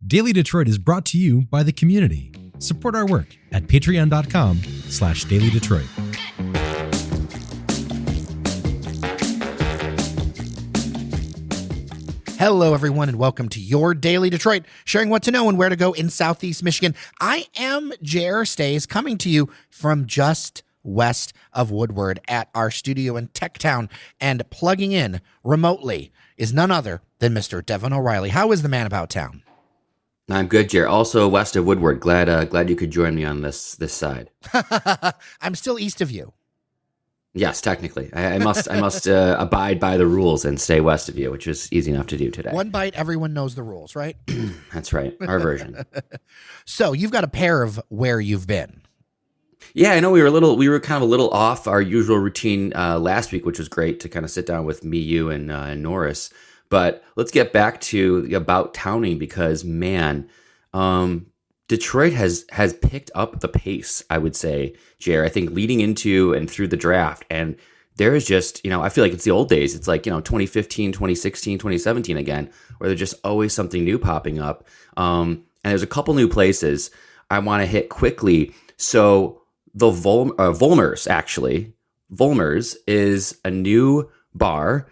Daily Detroit is brought to you by the community. Support our work at patreon.com/dailydetroit. Hello, everyone, and welcome to your Daily Detroit, sharing what to know and where to go in Southeast Michigan. I am Jer Stays, coming to you from just west of Woodward at our studio in Techtown, and plugging in remotely is none other than Mr. Devon O'Reilly. How is the man about town? I'm good, Jer. Also west of Woodward. Glad you could join me on this side. I'm still east of you. Yes, technically. I must abide by the rules and stay west of you, which is easy enough to do today. One bite, everyone knows the rules, right? That's right. Our version. So you've got a pair of where you've been. Yeah, I know we were kind of a little off our usual routine last week, which was great to kind of sit down with me, you, and Norris. But let's get back to the about towning because, man, Detroit has picked up the pace, I would say, Jer. I think leading into and through the draft. And there is just, I feel like it's the old days. It's like, 2015, 2016, 2017 again, where there's just always something new popping up. And there's a couple new places I want to hit quickly. So the Vollmers, actually. Vollmers is a new bar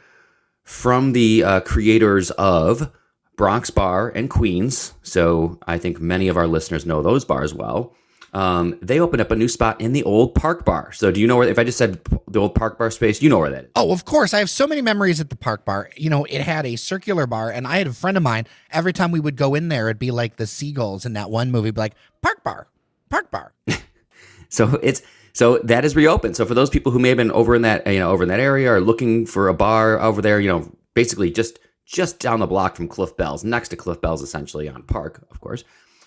from the creators of Bronx Bar and Queens. So I think many of our listeners know those bars well. They opened up a new spot in the old Park Bar. So do you know where, if I just said the old Park Bar space, you know where that is? Oh, of course. I have so many memories at the Park Bar. It had a circular bar, and I had a friend of mine, every time we would go in there, it'd be like the seagulls in that one movie, be like, Park Bar, Park Bar. So that is reopened. So for those people who may have been over in that area or looking for a bar over there, basically just down the block from Cliff Bell's, next to Cliff Bell's, essentially on Park, of course.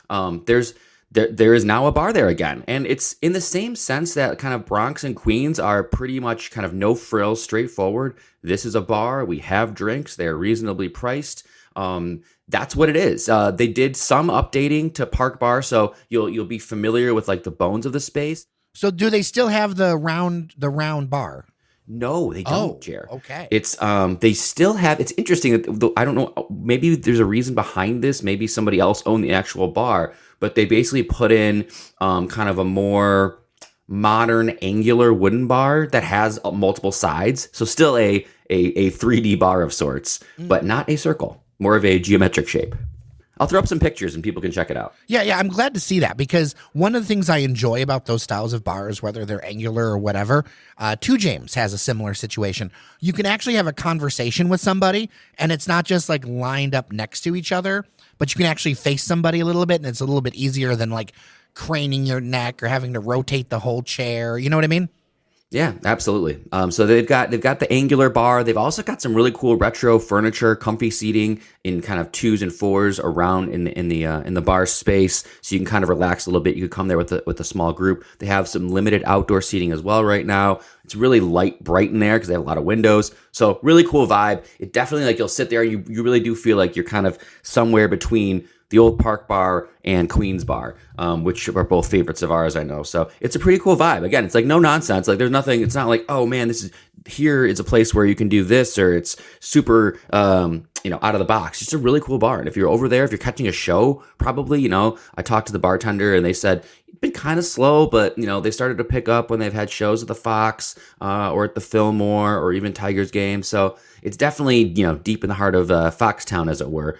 There is now a bar there again, and it's in the same sense that kind of Bronx and Queens are pretty much kind of no frills, straightforward. This is a bar. We have drinks. They are reasonably priced. That's what it is. They did some updating to Park Bar, so you'll be familiar with like the bones of the space. So do they still have the round bar? No, they don't, Jer. Okay. It's they still have. It's interesting. I don't know. Maybe there's a reason behind this. Maybe somebody else owned the actual bar, but they basically put in kind of a more modern angular wooden bar that has multiple sides. So still a 3D bar of sorts, but not a circle. More of a geometric shape. I'll throw up some pictures and people can check it out. Yeah, I'm glad to see that because one of the things I enjoy about those styles of bars, whether they're angular or whatever, Two James has a similar situation. You can actually have a conversation with somebody and it's not just like lined up next to each other, but you can actually face somebody a little bit and it's a little bit easier than like craning your neck or having to rotate the whole chair. You know what I mean? Yeah, absolutely. So they've got the angular bar. They've also got some really cool retro furniture, comfy seating in kind of 2s and 4s around in the bar space, so you can kind of relax a little bit. You could come there with a small group. They have some limited outdoor seating as well right now. It's really light, bright in there because they have a lot of windows. So really cool vibe. It definitely like you'll sit there and you really do feel like you're kind of somewhere between the old Park Bar and Queens Bar, which are both favorites of ours, I know. So it's a pretty cool vibe. Again, it's like no nonsense. Like there's nothing, it's not like, oh man, here is a place where you can do this, or it's super, out of the box. It's a really cool bar. And if you're over there, if you're catching a show, probably, I talked to the bartender and they said, it's been kind of slow, but, they started to pick up when they've had shows at the Fox, or at the Fillmore, or even Tigers games. So it's definitely, deep in the heart of Foxtown, as it were.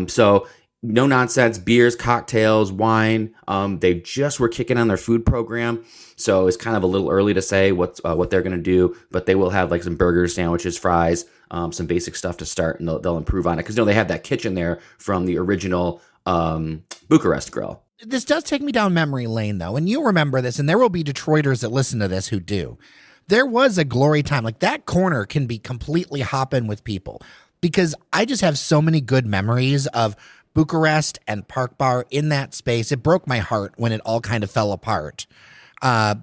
So no nonsense, beers, cocktails, wine. They just were kicking on their food program, so it's kind of a little early to say what they're going to do. But they will have like some burgers, sandwiches, fries, some basic stuff to start, and they'll improve on it because they have that kitchen there from the original Bucharest Grill. This does take me down memory lane, though, and you'll remember this, and there will be Detroiters that listen to this who do. There was a glory time. Like that corner can be completely hopping with people because I just have so many good memories of Bucharest and Park Bar in that space. It broke my heart when it all kind of fell apart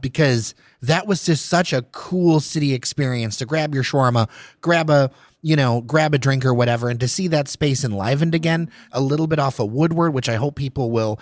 because that was just such a cool city experience to grab your shawarma, grab a drink or whatever, and to see that space enlivened again a little bit off of Woodward, which I hope people will,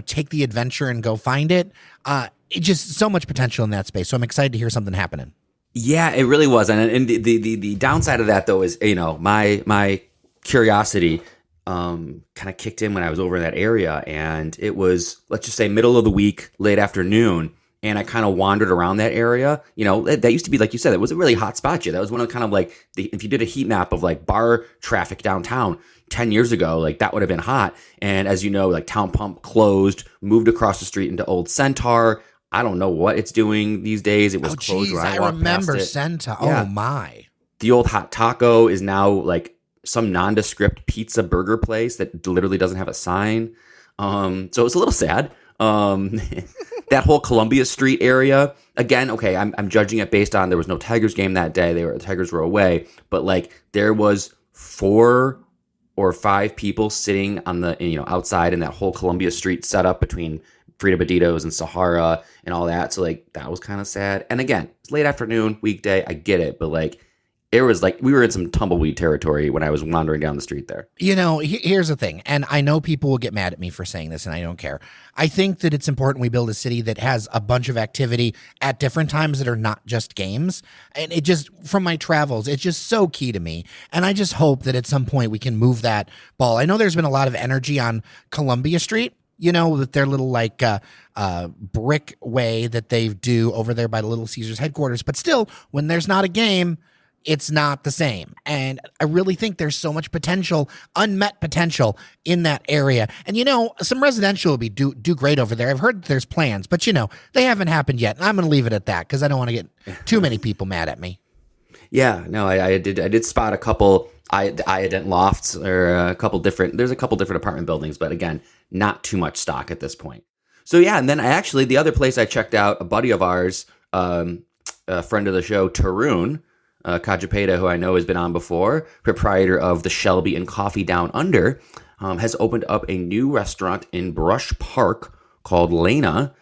take the adventure and go find it. It's just so much potential in that space. So I'm excited to hear something happening. Yeah, it really was. And the downside of that though is, my curiosity. kind of kicked in when I was over in that area, and it was, let's just say, middle of the week, late afternoon. And I kind of wandered around that area. You know, that used to be, like you said, it was a really hot spot. That was one of kind of like if you did a heat map of like bar traffic downtown 10 years ago, like that would have been hot. And as you know, like Town Pump closed, moved across the street into Old Centaur. I don't know what it's doing these days. It was closed when I walked remember past it. Centaur. Yeah. Oh my. The old Hot Taco is now like some nondescript pizza burger place that literally doesn't have a sign. So it's a little sad. That whole Columbia Street area, again, okay, I'm judging it based on there was no Tigers game that day. The Tigers were away, but like there was 4 or 5 people sitting on the, you know, outside in that whole Columbia Street setup between Frida Beditos and Sahara and all that. So like that was kind of sad. And again, it's late afternoon, weekday, I get it, but like it was like we were in some tumbleweed territory when I was wandering down the street there. You know, here's the thing, and I know people will get mad at me for saying this, and I don't care. I think that it's important we build a city that has a bunch of activity at different times that are not just games. And it just, from my travels, it's just so key to me. And I just hope that at some point we can move that ball. I know there's been a lot of energy on Columbia Street, you know, with their little like brick way that they do over there by the Little Caesars headquarters. But still, when there's not a game, it's not the same. And I really think there's so much potential, unmet potential in that area. And, you know, some residential will be do great over there. I've heard that there's plans, but, you know, they haven't happened yet. And I'm going to leave it at that because I don't want to get too many people mad at me. Yeah, no, I did spot a couple iodent lofts or there's a couple different apartment buildings, but again, not too much stock at this point. So yeah, and then the other place I checked out, a buddy of ours, a friend of the show, Tarun, Kajapeda, who I know has been on before, proprietor of the Shelby and Coffee Down Under, has opened up a new restaurant in Brush Park called Leña.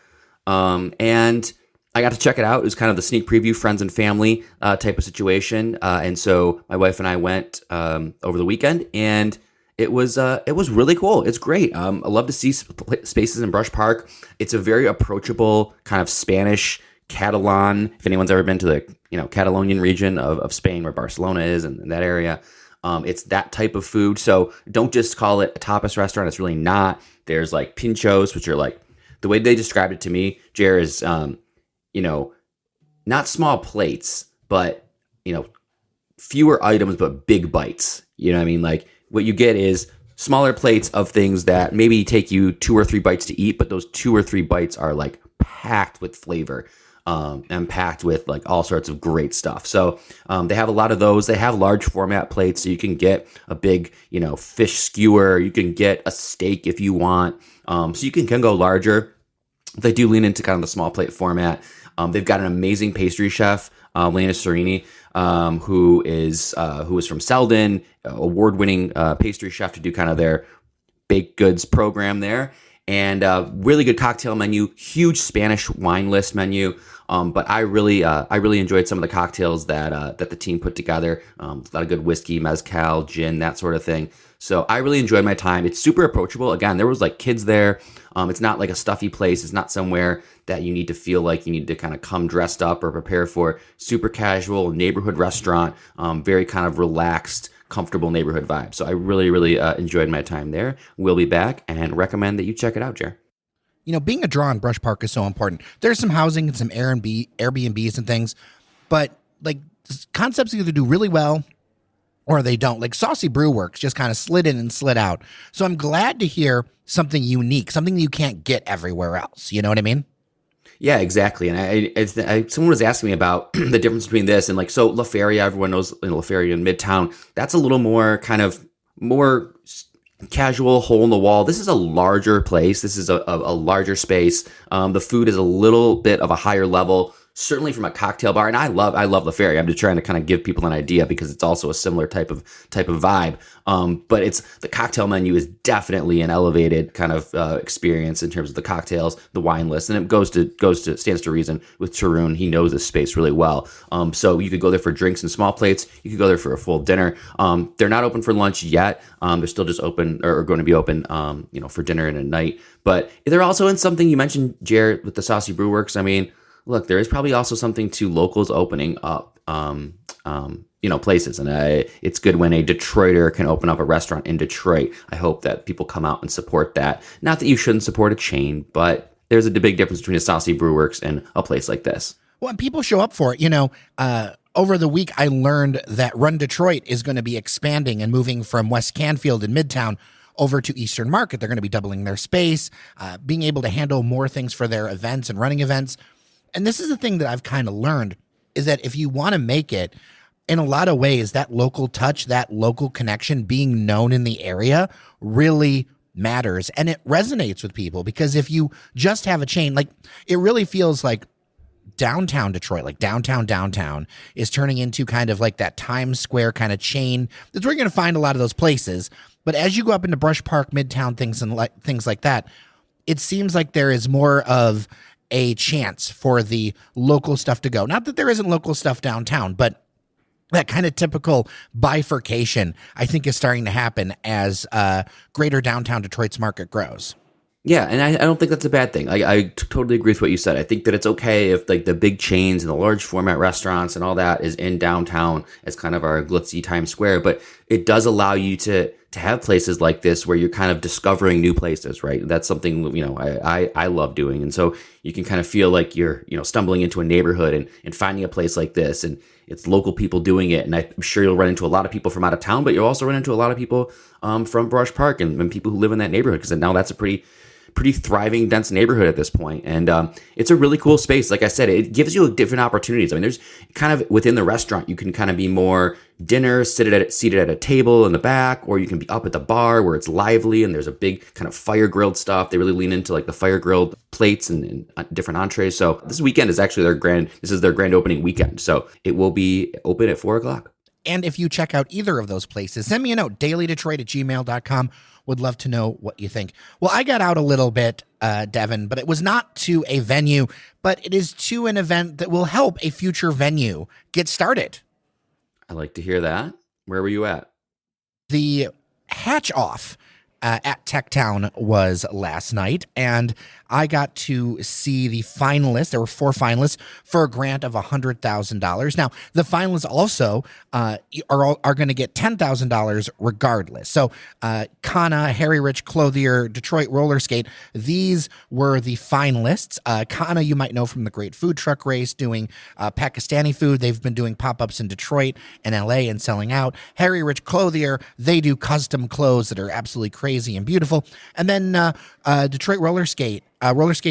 And I got to check it out. It was kind of the sneak preview, friends and family type of situation. And so my wife and I went over the weekend, and it was really cool. It's great. I love to see spaces in Brush Park. It's a very approachable kind of Spanish Catalan. If anyone's ever been to the Catalonian region of Spain where Barcelona is and that area, it's that type of food. So don't just call it a tapas restaurant. It's really not. There's like pinchos, which are like, the way they described it to me, Jer, is not small plates, but fewer items but big bites. You know what I mean? Like what you get is smaller plates of things that maybe take you 2 or 3 bites to eat, but those 2 or 3 bites are like packed with flavor. And packed with like all sorts of great stuff. So they have a lot of those. They have large format plates, so you can get a big, fish skewer. You can get a steak if you want. So you can go larger. They do lean into kind of the small plate format. They've got an amazing pastry chef, Lena Serini, who is from Selden, award-winning pastry chef to do kind of their baked goods program there. And really good cocktail menu, huge Spanish wine list menu. But I really enjoyed some of the cocktails that the team put together. A lot of good whiskey, mezcal, gin, that sort of thing. So I really enjoyed my time. It's super approachable. Again, there was like kids there. It's not like a stuffy place. It's not somewhere that you need to feel like you need to kind of come dressed up or prepare for. Super casual neighborhood restaurant. Very kind of relaxed, comfortable neighborhood vibe. So I really, really enjoyed my time there. We'll be back and recommend that you check it out, Jer. Being a draw in Brush Park is so important. There's some housing and some Airbnbs and things, but like concepts either do really well or they don't. Like Saucy Brew Works just kind of slid in and slid out. So I'm glad to hear something unique, something that you can't get everywhere else. You know what I mean? Yeah, exactly. And I someone was asking me about the difference between this and so La Feria, everyone knows La Feria in Midtown. That's a little more kind of more casual, hole in the wall. This is a larger place. This is a larger space. The food is a little bit of a higher level, certainly from a cocktail bar. And I love La Feria. I'm just trying to kind of give people an idea because it's also a similar type of vibe. But it's the cocktail menu is definitely an elevated kind of experience in terms of the cocktails, the wine list, and it stands to reason with Tarun. He knows this space really well. So you could go there for drinks and small plates. You could go there for a full dinner. They're not open for lunch yet. They're still just open or going to be open, for dinner and at night. But they're also in something you mentioned, Jared, with the Saucy Brew Works. I mean, look, there is probably also something to locals opening up. places. And it's good when a Detroiter can open up a restaurant in Detroit. I hope that people come out and support that. Not that you shouldn't support a chain, but there's a big difference between a Saucy Brew Works and a place like this. Well, and people show up for it. Over the week, I learned that Run Detroit is going to be expanding and moving from West Canfield in Midtown over to Eastern Market. They're going to be doubling their space, being able to handle more things for their events and running events. And this is the thing that I've kind of learned, is that if you want to make it, in a lot of ways, that local touch, that local connection, being known in the area really matters. And it resonates with people, because if you just have a chain, like, it really feels like downtown Detroit, like downtown is turning into kind of like that Times Square kind of chain. That's where you're going to find a lot of those places. But as you go up into Brush Park, Midtown, things like that, it seems like there is more of a chance for the local stuff to go. Not that there isn't local stuff downtown, but that kind of typical bifurcation, I think, is starting to happen as greater downtown Detroit's market grows. Yeah, and I don't think that's a bad thing. I totally agree with what you said. I think that it's okay if like the big chains and the large format restaurants and all that is in downtown as kind of our glitzy Times Square, but it does allow you to have places like this where you're kind of discovering new places, right? That's something, I love doing. And so you can kind of feel like you're, stumbling into a neighborhood and finding a place like this, and it's local people doing it. And I'm sure you'll run into a lot of people from out of town, but you'll also run into a lot of people from Brush Park and people who live in that neighborhood, because now that's a pretty thriving, dense neighborhood at this point. And it's a really cool space. Like I said, it gives you different opportunities. I mean, there's kind of within the restaurant, you can kind of be more dinner, seated at a table in the back, or you can be up at the bar where it's lively and there's a big kind of fire grilled stuff. They really lean into like the fire grilled plates and different entrees. So this weekend is actually their grand opening weekend. So it will be open at 4:00. And if you check out either of those places, send me a note, dailydetroit@gmail.com. Would love to know what you think. Well, I got out a little bit, Devon, but it was not to a venue, but it is to an event that will help a future venue get started. I like to hear that. Where were you at? The hatch off at Techtown was last night, and I got to see the finalists. There were 4 finalists for a grant of $100,000. Now, the finalists also are going to get $10,000 regardless. So, Kana, Harry Rich Clothier, Detroit Roller Skate, these were the finalists. Kana, you might know from the Great Food Truck Race, doing Pakistani food. They've been doing pop-ups in Detroit and LA and selling out. Harry Rich Clothier, they do custom clothes that are absolutely crazy and beautiful. And then Detroit Roller Skate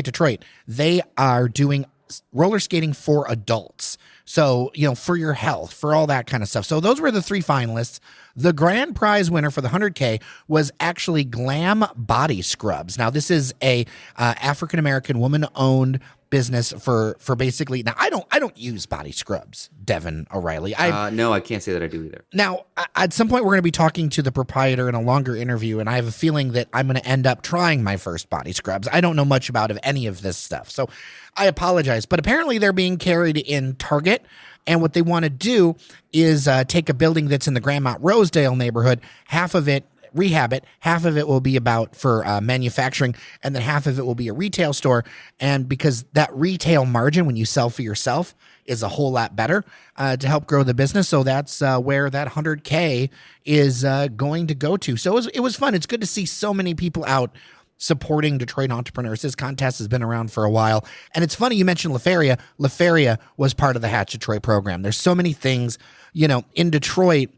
Detroit, they are doing roller skating for adults. So, for your health, for all that kind of stuff. So those were the 3 finalists. The grand prize winner for the 100K was actually GLAM Body Scrubs. Now, this is a African-American woman-owned business for basically. Now, I don't use body scrubs, Devon O'Reilly. No, I can't say that I do either. Now, at some point, we're going to be talking to the proprietor in a longer interview, and I have a feeling that I'm going to end up trying my first body scrubs. I don't know much about any of this stuff, so I apologize. But apparently, they're being carried in Target, and what they want to do is take a building that's in the Grandmost Rosedale neighborhood, half of it, rehab it, half of it will be about for manufacturing, and then half of it will be a retail store. And because that retail margin when you sell for yourself is a whole lot better to help grow the business. So that's where that 100K is going to go to. So it was fun. It's good to see so many people out supporting Detroit entrepreneurs. This contest has been around for a while. And it's funny you mentioned LaFeria. LaFeria was part of the Hatch Detroit program. There's so many things, in Detroit.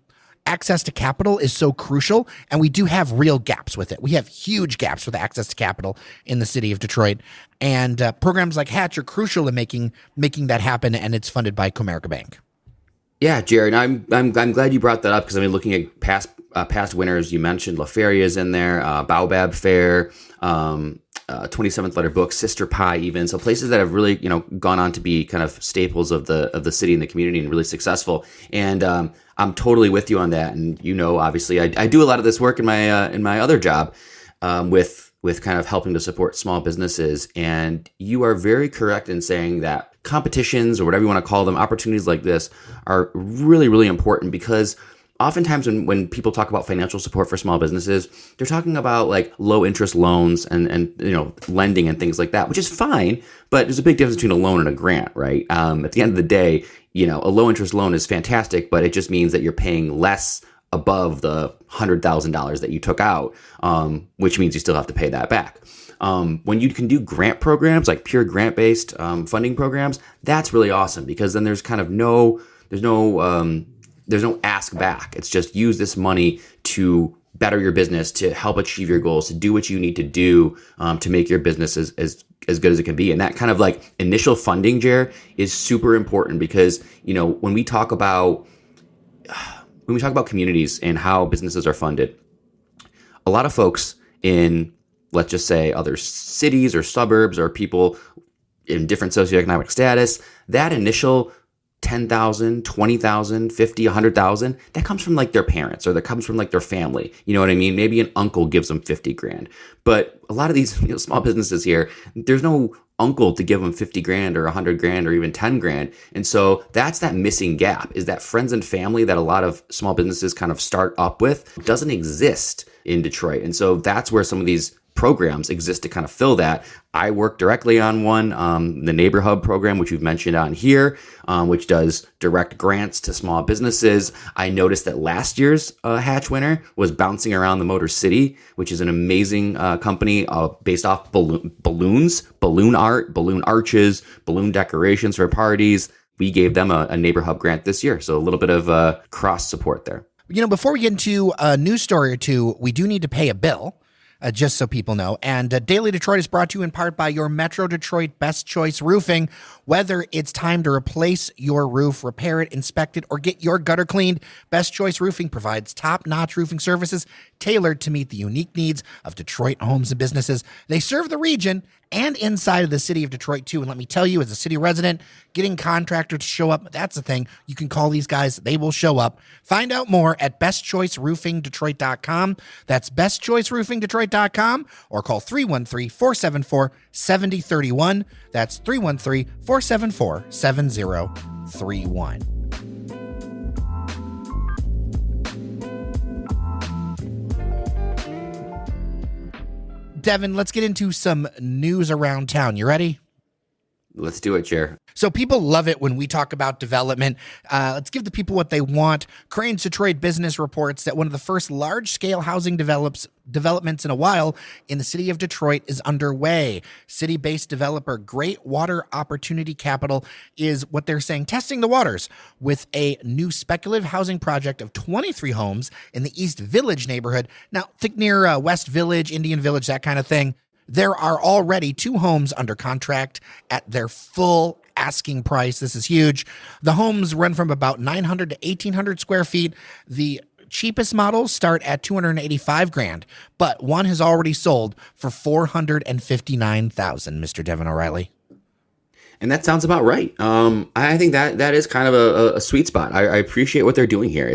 Access to capital is so crucial, and we do have real gaps with it. We have huge gaps with access to capital in the city of Detroit, and programs like Hatch are crucial in making that happen, and it's funded by Comerica Bank. Yeah, Jared, I'm glad you brought that up, because looking at past winners. You mentioned LaFeria's in there, Baobab Fair, 27th Letter Book, Sister Pie, even. So places that have really, gone on to be kind of staples of the city and the community and really successful. And I'm totally with you on that. And obviously, I do a lot of this work in my other job with kind of helping to support small businesses. And you are very correct in saying that competitions, or whatever you want to call them, opportunities like this are really, really important, because oftentimes when people talk about financial support for small businesses, they're talking about like low interest loans and lending and things like that, which is fine, but there's a big difference between a loan and a grant, right? At the end of the day, a low interest loan is fantastic, but it just means that you're paying less above the $100,000 that you took out, which means you still have to pay that back. When you can do grant programs, like pure grant-based funding programs, that's really awesome, because then there's kind of there's no ask back. It's just use this money to better your business, to help achieve your goals, to do what you need to do to make your business as good as it can be. And that kind of like initial funding, Jer, is super important, because when we talk about communities and how businesses are funded, a lot of folks in, let's just say, other cities or suburbs or people in different socioeconomic status, that initial 10,000, 20,000, 50, 100,000, that comes from like their parents, or that comes from like their family. You know what I mean? Maybe an uncle gives them 50 grand. But a lot of these small businesses here, there's no uncle to give them 50 grand or 100 grand or even 10 grand. And so that's that missing gap, is that friends and family that a lot of small businesses kind of start up with doesn't exist in Detroit. And so that's where some of these programs exist to kind of fill that. I work directly on one, the Neighbor Hub program, which we've mentioned on here, which does direct grants to small businesses. I noticed that last year's Hatch winner was Bouncing Around the Motor City, which is an amazing company based off balloons, balloon art, balloon arches, balloon decorations for parties. We gave them a Neighbor Hub grant this year. So a little bit of cross support there. Before we get into a news story or two, we do need to pay a bill. Just so people know. And Daily Detroit is brought to you in part by your Metro Detroit Best Choice Roofing. Whether it's time to replace your roof, repair it, inspect it, or get your gutter cleaned, Best Choice Roofing provides top-notch roofing services tailored to meet the unique needs of Detroit homes and businesses. They serve the region and inside of the city of Detroit, too. And let me tell you, as a city resident, getting contractors to show up, that's the thing. You can call these guys. They will show up. Find out more at bestchoiceroofingdetroit.com. That's bestchoiceroofingdetroit.com, or call 313-474-7031. That's 313-474-7031. Devon, let's get into some news around town. You ready? Let's do it, Chair. So people love it when we talk about development. Let's give the people what they want. Crane's Detroit Business reports that one of the first large-scale housing developments in a while in the city of Detroit is underway. City-based developer Great Water Opportunity Capital is, what they're saying, testing the waters with a new speculative housing project of 23 homes in the East Village neighborhood. Now, think near West Village, Indian Village, that kind of thing. There are already 2 homes under contract at their full asking price. This is huge. The homes run from about 900 to 1,800 square feet. The cheapest models start at $285 grand, but one has already sold for $459,000, Mr. Devon O'Reilly. And that sounds about right. I think that is kind of a sweet spot. I appreciate what they're doing here.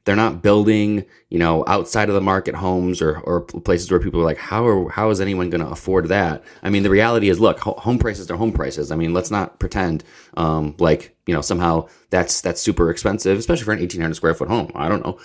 They're not building, outside of the market homes or places where people are like, how is anyone going to afford that? I mean, the reality is, look, home prices are home prices. I mean, let's not pretend somehow that's super expensive, especially for an 1,800 square foot home. I don't know.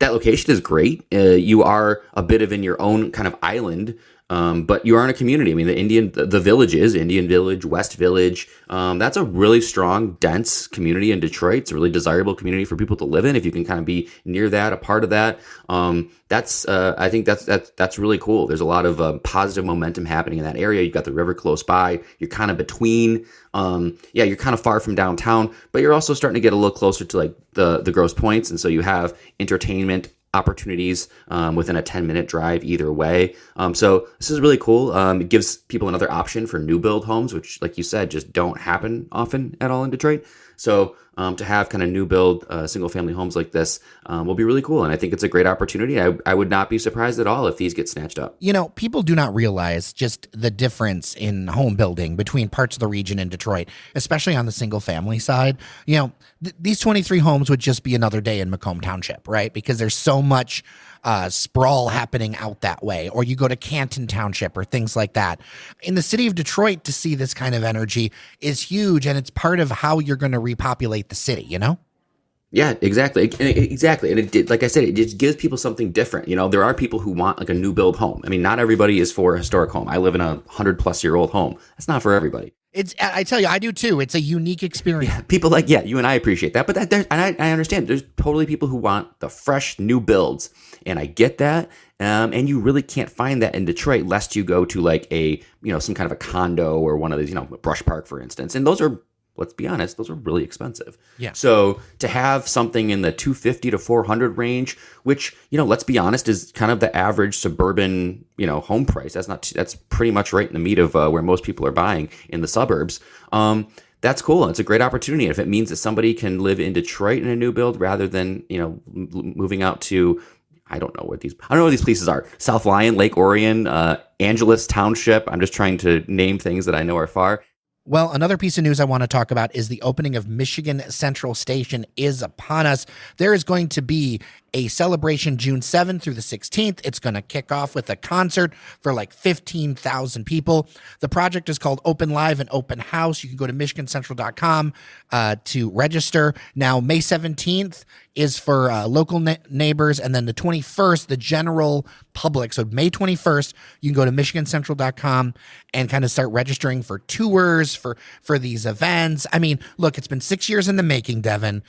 That location is great. You are a bit of in your own kind of island. But you are in a community. I mean, the villages, Indian Village, West Village, that's a really strong, dense community in Detroit. It's a really desirable community for people to live in. If you can kind of be near that, a part of that, I think that's really cool. There's a lot of positive momentum happening in that area. You've got the river close by. You're kind of between, you're kind of far from downtown, but you're also starting to get a little closer to like the Grosse Points. And so you have entertainment opportunities within a 10-minute drive either way. So this is really cool. It gives people another option for new build homes, which, like you said, just don't happen often at all in Detroit. So to have kind of new build single family homes like this will be really cool. And I think it's a great opportunity. I would not be surprised at all if these get snatched up. People do not realize just the difference in home building between parts of the region and Detroit, especially on the single family side. These 23 homes would just be another day in Macomb Township, right? Because there's so much sprawl happening out that way. Or you go to Canton Township or things like that. In the city of Detroit, to see this kind of energy is huge, and it's part of how you're going to repopulate the city, Yeah, exactly. Exactly. And it did, like I said, it just gives people something different. There are people who want like a new build home. I mean, not everybody is for a historic home. I live in a 100+ year old home. That's not for everybody. I tell you, I do too. It's a unique experience. People like, yeah, you and I appreciate that, but I understand. There's totally people who want the fresh new builds, and I get that. And you really can't find that in Detroit, lest you go to like some kind of a condo or one of these, Brush Park, for instance. And those are, let's be honest, those are really expensive. Yeah. So to have something in the 250 to 400 range, which, let's be honest, is kind of the average suburban, home price. That's pretty much right in the meat of where most people are buying in the suburbs. That's cool. It's a great opportunity. And if it means that somebody can live in Detroit in a new build rather than, moving out to, I don't know where these places are. South Lyon, Lake Orion, Angeles Township. I'm just trying to name things that I know are far. Well, another piece of news I want to talk about is the opening of Michigan Central Station is upon us. There is going to be a celebration June 7th through the 16th. It's going to kick off with a concert for like 15,000 people. The project is called Open Live and Open House. You can go to michigancentral.com to register. Now, May 17th is for local neighbors, and then the 21st, the general public. So May 21st, you can go to michigancentral.com and kind of start registering for tours, for these events. I mean, look, it's been 6 years in the making, Devon.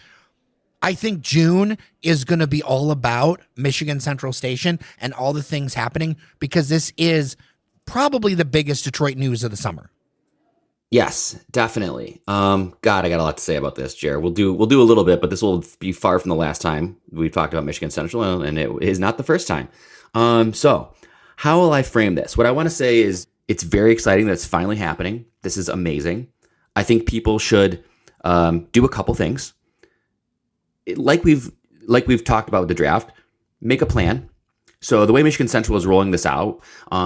I think June is going to be all about Michigan Central Station and all the things happening, because this is probably the biggest Detroit news of the summer. Yes, definitely. God, I got a lot to say about this, Jared. We'll do a little bit, but this will be far from the last time we've talked about Michigan Central, and it is not the first time. So how will I frame this? What I want to say is it's very exciting that it's finally happening. This is amazing. I think people should do a couple things. Like we've talked about with the draft, make a plan. So the way Michigan Central is rolling this out,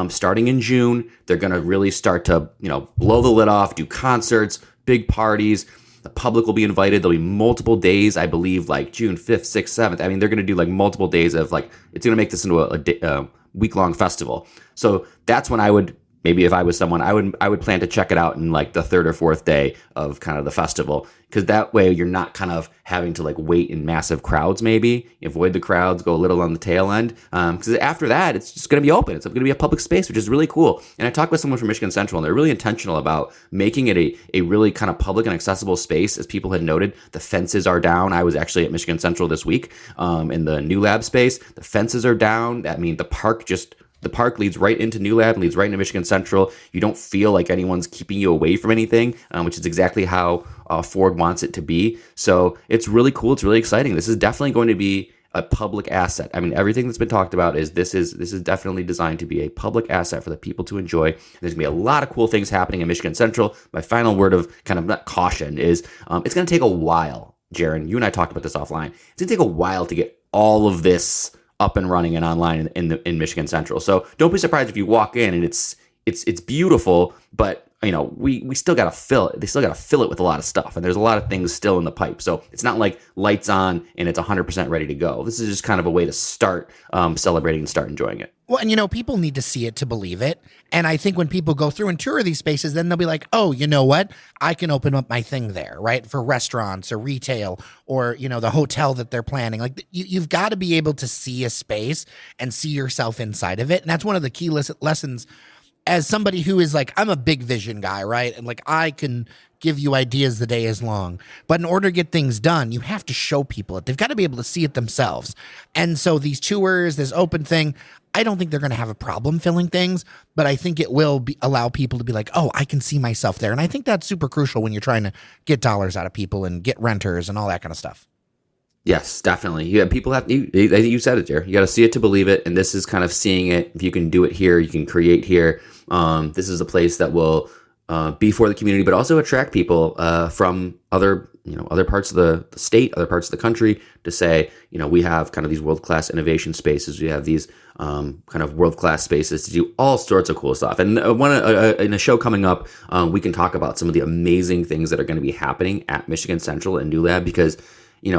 starting in June, they're going to really start to, blow the lid off, do concerts, big parties. The public will be invited. There'll be multiple days, I believe, like June 5th, 6th, 7th. I mean, they're going to do like multiple days of like, it's going to make this into a week-long festival. So that's when I would, maybe if I was someone, I would plan to check it out in like the third or fourth day of kind of the festival, because that way you're not kind of having to like wait in massive crowds. Maybe you avoid the crowds, go a little on the tail end, because after that it's just going to be open. It's going to be a public space, which is really cool. And I talked with someone from Michigan Central, and they're really intentional about making it a really kind of public and accessible space. As people had noted, the fences are down. I was actually at Michigan Central this week in the new lab space. The fences are down. That means the park leads right into New Lab and leads right into Michigan Central. You don't feel like anyone's keeping you away from anything, which is exactly how Ford wants it to be. So it's really cool. It's really exciting. This is definitely going to be a public asset. I mean, everything that's been talked about is this is definitely designed to be a public asset for the people to enjoy. There's going to be a lot of cool things happening in Michigan Central. My final word of kind of not caution is it's going to take a while, Jaron. You and I talked about this offline. It's going to take a while to get all of this up and running and online in Michigan Central. So don't be surprised if you walk in and it's beautiful, but we still got to fill it. They still got to fill it with a lot of stuff, and there's a lot of things still in the pipe. So it's not like lights on and it's 100% ready to go. This is just kind of a way to start celebrating and start enjoying it. Well, and people need to see it to believe it. And I think when people go through and tour these spaces, then they'll be like, oh, you know what? I can open up my thing there, right? For restaurants or retail or, the hotel that they're planning. Like you've got to be able to see a space and see yourself inside of it. And that's one of the key lessons as somebody who is like, I'm a big vision guy, right? And like, I can give you ideas the day is long. But in order to get things done, you have to show people it. They've got to be able to see it themselves. And so these tours, this open thing, I don't think they're going to have a problem filling things, but I think it will allow people to be like, oh, I can see myself there. And I think that's super crucial when you're trying to get dollars out of people and get renters and all that kind of stuff. Yes, definitely. Yeah, people have. You said it, Jared. You got to see it to believe it, and this is kind of seeing it. If you can do it here, you can create here. This is a place that will be for the community, but also attract people from other parts of the state, other parts of the country, to say, we have kind of these world-class innovation spaces. We have these kind of world-class spaces to do all sorts of cool stuff. And in a show coming up, we can talk about some of the amazing things that are going to be happening at Michigan Central and New Lab, because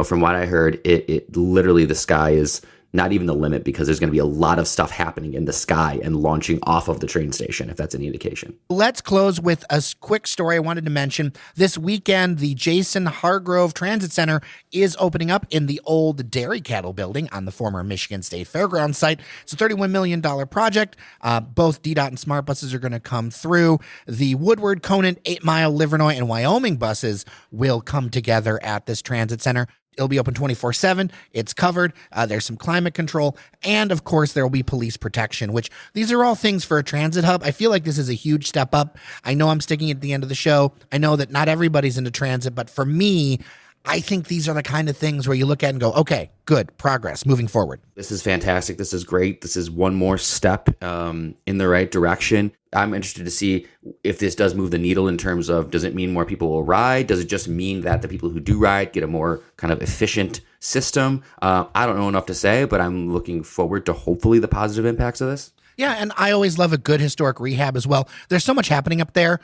from what I heard, it literally, the sky is not even the limit, because there's going to be a lot of stuff happening in the sky and launching off of the train station, if that's any indication. Let's close with a quick story I wanted to mention. This weekend, the Jason Hargrove Transit Center is opening up in the old Dairy Cattle building on the former Michigan State Fairgrounds site. It's a $31 million project. Both DDOT and Smart buses are going to come through. The Woodward, Conant, 8 Mile, Livernois, and Wyoming buses will come together at this transit center. It'll be open 24/7. It's covered. There's some climate control. And, of course, there will be police protection, which these are all things for a transit hub. I feel like this is a huge step up. I know I'm sticking at the end of the show. I know that not everybody's into transit, but for me, I think these are the kind of things where you look at and go, okay, good, progress, moving forward. This is fantastic. This is great. This is one more step in the right direction. I'm interested to see if this does move the needle in terms of, does it mean more people will ride? Does it just mean that the people who do ride get a more kind of efficient system? I don't know enough to say, but I'm looking forward to hopefully the positive impacts of this. Yeah, and I always love a good historic rehab as well. There's so much happening up there.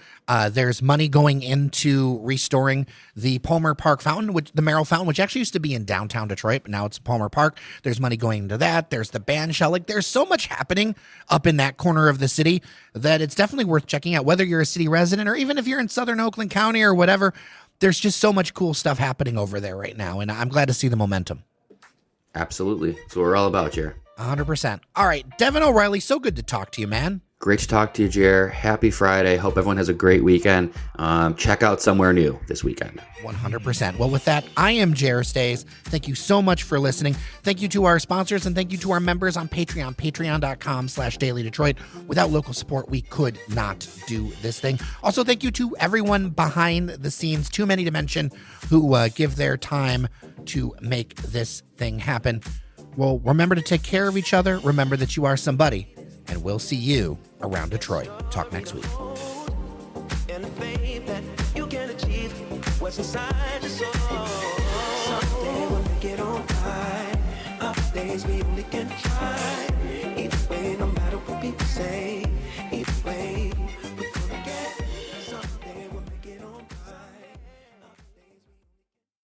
There's money going into restoring the Palmer Park fountain, the Merrill Fountain, which actually used to be in downtown Detroit, but now it's Palmer Park. There's money going into that. There's the band shell. Like, there's so much happening up in that corner of the city that it's definitely worth checking out, whether you're a city resident or even if you're in southern Oakland County or whatever. There's just so much cool stuff happening over there right now, and I'm glad to see the momentum. Absolutely. That's what we're all about, Jer. 100%. All right, Devon O'Reilly, so good to talk to you, man. Great to talk to you, Jer. Happy Friday. Hope everyone has a great weekend. Check out somewhere new this weekend. 100%. Well, with that, I am Jer Stays. Thank you so much for listening. Thank you to our sponsors and thank you to our members on Patreon, patreon.com/Daily Detroit. Without local support, we could not do this thing. Also, thank you to everyone behind the scenes, too many to mention, who give their time to make this thing happen. Well, remember to take care of each other. Remember that you are somebody, and we'll see you around Detroit. Talk next week. And the fame that you can achieve what's inside your soul. Someday we'll make it all right. Other days we only can try. Either way, no matter what people say. Either way,